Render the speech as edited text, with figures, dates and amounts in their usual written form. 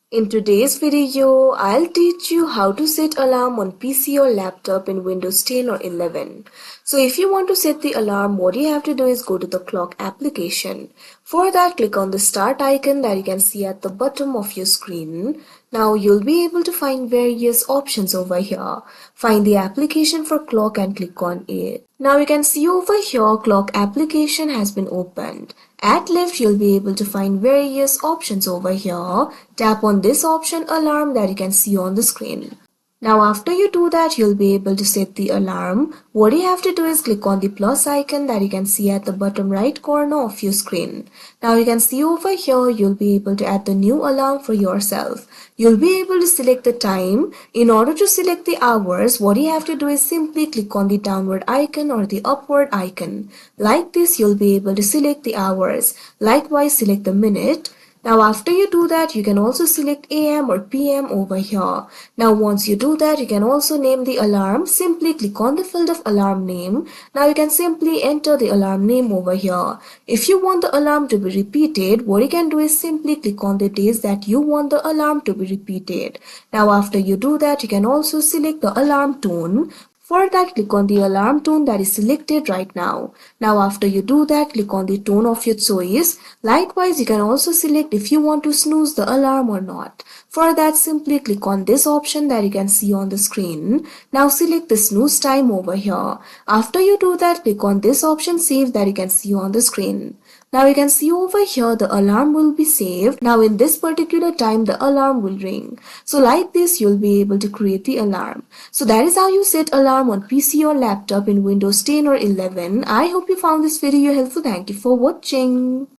In today's video, I'll teach you how to set alarm on PC or laptop in Windows 10 or 11. So if you want to set the alarm, what you have to do is go to the clock application. For that, click on the start icon that you can see at the bottom of your screen. Now you'll be able to find various options over here. Find the application for clock and click on it. Now you can see over here clock application has been opened. At left you'll be able to find various options over here. Tap on this option alarm that you can see on the screen. Now after you do that, you'll be able to set the alarm. What you have to do is click on the plus icon that you can see at the bottom right corner of your screen. Now you can see over here, you'll be able to add the new alarm for yourself. You'll be able to select the time. In order to select the hours, what you have to do is simply click on the downward icon or the upward icon. Like this, you'll be able to select the hours. Likewise, select the minute. Now after you do that, you can also select AM or PM over here. Now once you do that, you can also name the alarm. Simply click on the field of alarm name. Now you can simply enter the alarm name over here. If you want the alarm to be repeated, what you can do is simply click on the days that you want the alarm to be repeated. Now after you do that, you can also select the alarm tone. For that, click on the alarm tone that is selected right now. Now after you do that, click on the tone of your choice. Likewise, you can also select if you want to snooze the alarm or not. For that, simply click on this option that you can see on the screen. Now select the snooze time over here. After you do that, click on this option save that you can see on the screen. Now you can see over here the alarm will be saved. Now in this particular time the alarm will ring. So like this you'll be able to create the alarm. So that is how you set alarm on PC or laptop in Windows 10 or 11. I hope you found this video helpful. Thank you for watching.